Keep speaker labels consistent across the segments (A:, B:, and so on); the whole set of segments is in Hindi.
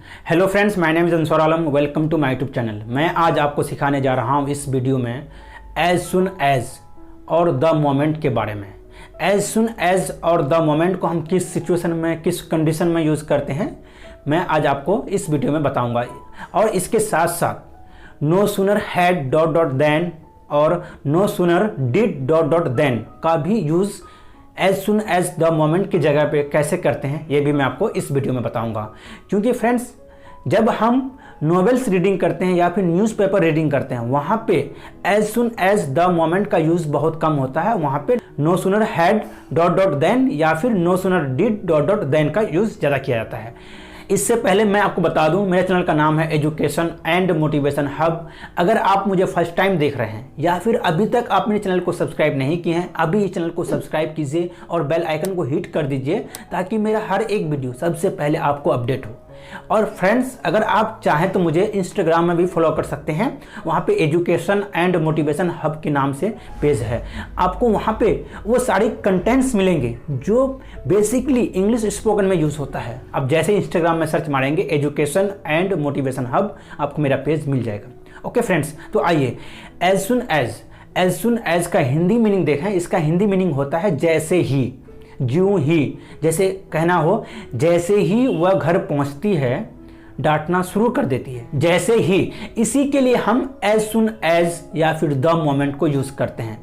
A: Hello friends, my name is Ansar Alam. Welcome to my YouTube channel. मैं आज आपको सिखाने जा रहा हूँ इस वीडियो में एज सुन एज और द मोमेंट के बारे में। एज सुन एज और द मोमेंट को हम किस सिचुएशन में, किस कंडीशन में यूज़ करते हैं, मैं आज आपको इस वीडियो में बताऊँगा। और इसके साथ साथ no sooner had dot dot then और no sooner did dot dot then का भी use as soon as the moment की जगह पे कैसे करते हैं, ये भी मैं आपको इस वीडियो में बताऊंगा। क्योंकि फ्रेंड्स, जब हम नॉवेल्स रीडिंग करते हैं या फिर न्यूज़पेपर रीडिंग करते हैं, वहाँ पे as soon as the moment का यूज़ बहुत कम होता है। वहाँ पे no sooner had dot dot then या फिर no sooner did dot dot then का यूज़ ज़्यादा किया जाता है। इससे पहले मैं आपको बता दूं, मेरे चैनल का नाम है एजुकेशन एंड मोटिवेशन हब। अगर आप मुझे फर्स्ट टाइम देख रहे हैं या फिर अभी तक आप मेरे चैनल को सब्सक्राइब नहीं किए हैं, अभी इस चैनल को सब्सक्राइब कीजिए और बेल आइकन को हिट कर दीजिए ताकि मेरा हर एक वीडियो सबसे पहले आपको अपडेट हो। और फ्रेंड्स, अगर आप चाहें तो मुझे इंस्टाग्राम में भी फॉलो कर सकते हैं। वहाँ पे एजुकेशन एंड मोटिवेशन हब के नाम से पेज है। आपको वहाँ पे वो सारी कंटेंट्स मिलेंगे जो बेसिकली इंग्लिश स्पोकन में यूज़ होता है। अब जैसे इंस्टाग्राम में सर्च मारेंगे एजुकेशन एंड मोटिवेशन हब, आपको मेरा पेज मिल जाएगा। ओके फ्रेंड्स, तो आइए एज सुन एज का हिंदी मीनिंग देखें। इसका हिंदी मीनिंग होता है जैसे ही, ज्यों ही। जैसे कहना हो, जैसे ही वह घर पहुंचती है डांटना शुरू कर देती है, जैसे ही। इसी के लिए हम एज सुन एज या फिर द मोमेंट को यूज़ करते हैं।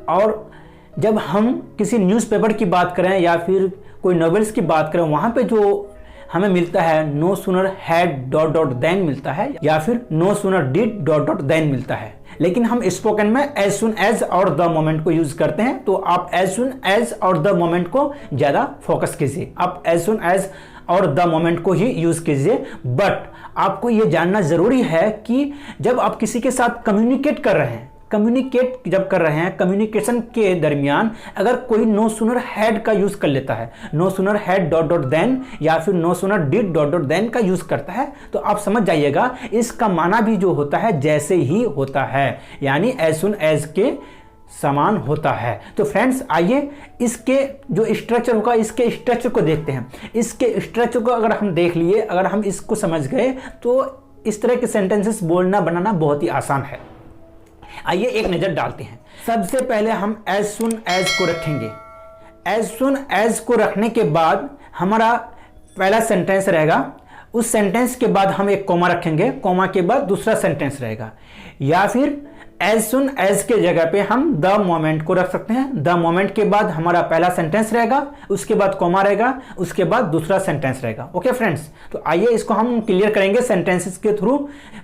A: और जब हम किसी न्यूज़पेपर की बात करें या फिर कोई नॉवेल्स की बात करें, वहाँ पे जो हमें मिलता है no sooner had dot dot then मिलता है या फिर no sooner did dot dot then मिलता है। लेकिन हम स्पोकन में एज सुन एज और द मोमेंट को यूज करते हैं। तो आप एज सुन एज और द मोमेंट को ज्यादा फोकस कीजिए। आप एज सुन एज और द मोमेंट को ही यूज कीजिए। बट आपको यह जानना जरूरी है कि जब आप किसी के साथ कम्युनिकेट कर रहे हैं, कम्युनिकेशन के दरमियान अगर कोई नो सूनर हैड का यूज कर लेता है, no sooner had dot dot then या फिर no sooner did dot dot then का यूज करता है, तो आप समझ जाइएगा इसका माना भी जो होता है जैसे ही होता है, यानी एज सुन एज के समान होता है। तो फ्रेंड्स, आइए इसके जो स्ट्रक्चर होगा, इसके स्ट्रक्चर को देखते हैं। इसके स्ट्रक्चर को अगर हम देख लिए, अगर हम इसको समझ गए, तो इस तरह के सेंटेंसेस बोलना बनाना बहुत ही आसान है। आइए एक नजर डालते हैं। सबसे पहले हम एज सुन एज को रखेंगे। एज सुन एज को रखने के बाद हमारा पहला सेंटेंस रहेगा। उस सेंटेंस के बाद हम एक कोमा रखेंगे, कोमा के बाद दूसरा सेंटेंस रहेगा। या फिर एज सुन एज के जगह पे हम द मोमेंट को रख सकते हैं। द मोमेंट के बाद हमारा पहला सेंटेंस रहेगा, उसके बाद कोमा रहेगा, उसके बाद दूसरा सेंटेंस रहेगा। ओके फ्रेंड्स, तो आइए इसको हम क्लियर करेंगे सेंटेंसेस के थ्रू।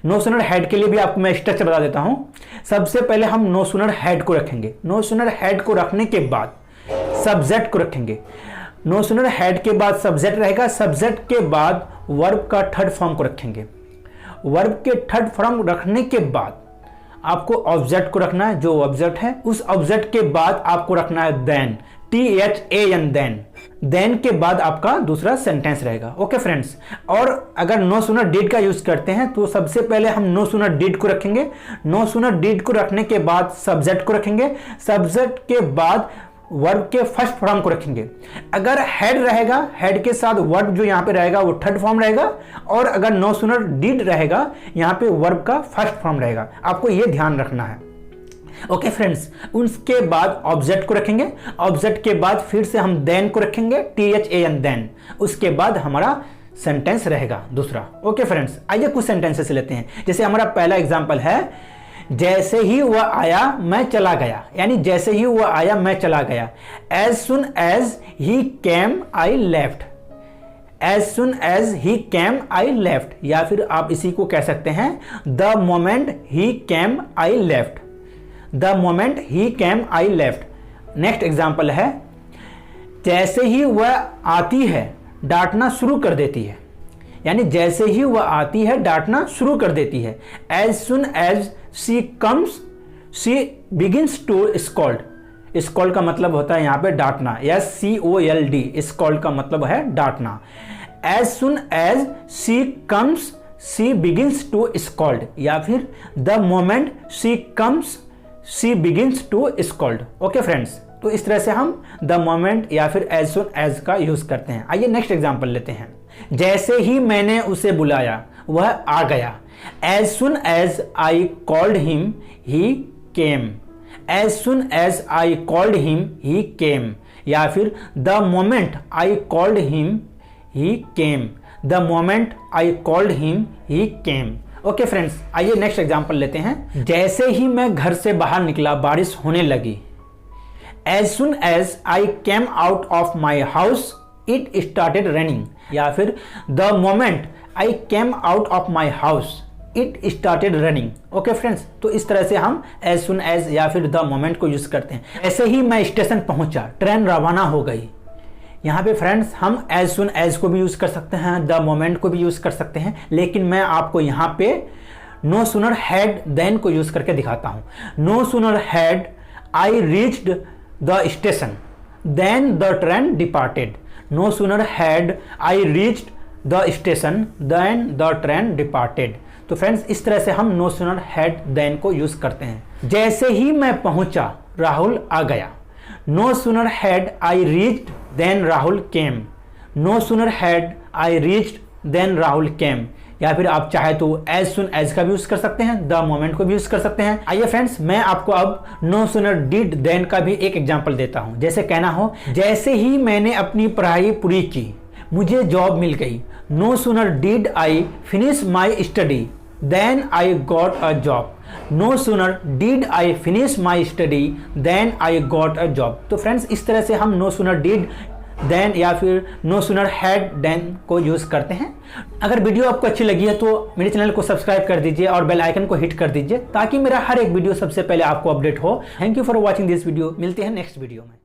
A: नो सूनर हैड के लिए भी आपको मैं स्ट्रक्चर बता देता हूं। सबसे पहले हम नो सूनर हैड को रखेंगे। नो सूनर हैड को रखने के बाद सब्जेक्ट को रखेंगे। नो सूनर हैड के बाद सब्जेक्ट रहेगा। सब्जेक्ट के बाद वर्ब का थर्ड फॉर्म को रखेंगे। वर्ब के थर्ड फॉर्म रखने के बाद आपको ऑब्जेक्ट को रखना है, जो ऑब्जेक्ट है। उस ऑब्जेक्ट के बाद आपको रखना है देन, THAN देन। देन के बाद आपका दूसरा सेंटेंस रहेगा। ओके फ्रेंड्स, और अगर नो सूनर डिड का यूज करते हैं तो सबसे पहले हम नो सूनर डिड को रखेंगे। नो सूनर डिड को रखने के बाद सब्जेक्ट को रखेंगे। सब्जेक्ट के बाद वर्ब के फर्स्ट फॉर्म को रखेंगे। अगर हेड रहेगा, हेड के साथ वर्ब जो यहाँ पे रहेगा वो थर्ड फॉर्म रहेगा। और अगर नो सूनर डिड रहेगा, यहाँ पे वर्ब का फर्स्ट फॉर्म रहेगा। आपको ये ध्यान रखना है। ओके फ्रेंड्स, उसके बाद ऑब्जेक्ट को रखेंगे। ऑब्जेक्ट के बाद फिर से हम देन को रखेंगे, THAN देन। उसके बाद हमारा सेंटेंस रहेगा दूसरा। ओके फ्रेंड्स, आइए कुछ सेंटेंसेस लेते हैं। जैसे हमारा पहला एग्जाम्पल है, जैसे ही वह आया मैं चला गया। यानी जैसे ही वह आया मैं चला गया। As soon as he came I left. As soon as he came I left. या फिर आप इसी को कह सकते हैं the moment he came I left. The moment he came I left. Next example है, जैसे ही वह आती है डांटना शुरू कर देती है। यानी जैसे ही वह आती है डांटना शुरू कर देती है। As soon as she comes she begins to scold. Scold का मतलब होता है यहाँ पे डांटना, SCOLD। स्कॉल्ड का मतलब है डांटना। As soon as she comes she begins to scold. या फिर the moment she comes she begins to scold. Okay friends, तो इस तरह से हम द मोमेंट या फिर एज सुन एज का यूज करते हैं। आइए नेक्स्ट एग्जाम्पल लेते हैं। जैसे ही मैंने उसे बुलाया वह आ गया। As soon as I called him, he came. As soon as I called him, he came. या फिर the moment I called him, he came. The moment I called him, he came. Okay friends, आइए नेक्स्ट एग्जांपल लेते हैं। जैसे ही मैं घर से बाहर निकला बारिश होने लगी। As soon as I came out of my house, it started raining. या फिर the moment I came out of my house, it started raining. Okay friends, तो इस तरह से हम as soon as या फिर the moment को यूज करते हैं। ऐसे ही मैं स्टेशन पहुंचा, ट्रेन रवाना हो गई। यहाँ पे फ्रेंड्स हम as soon as को भी यूज कर सकते हैं, the moment को भी यूज कर सकते हैं, लेकिन मैं आपको यहाँ पे no sooner had then को यूज करके दिखाता हूँ। No sooner had I reached the station then the train departed. No sooner had I reached the station then the train departed. तो फ्रेंड्स इस तरह से हम no sooner had then को यूज करते हैं। जैसे ही मैं पहुंचा राहुल आ गया। No sooner had I reached then Rahul came. No sooner had I reached then Rahul came. या फिर आप चाहे तो as soon as का भी यूज कर सकते हैं, the moment को भी यूज कर सकते हैं। आइए फ्रेंड्स, मैं आपको अब no sooner did then का भी एक एग्जांपल देता हूं। जैसे कहना हो, जैसे ही मैंने अपनी पढ़ाई पूरी की मुझे जॉब मिल गई। No sooner did I finish my study then I got a job. No sooner did I finish my study then I got a job. तो फ्रेंड्स इस तरह से हम no sooner did then या फिर no sooner had then को यूज करते हैं। अगर वीडियो आपको अच्छी लगी है तो मेरे चैनल को सब्सक्राइब कर दीजिए और बेल आइकन को हिट कर दीजिए ताकि मेरा हर एक वीडियो सबसे पहले आपको अपडेट हो। Thank you for watching this video. मिलते हैं नेक्स्ट वीडियो में।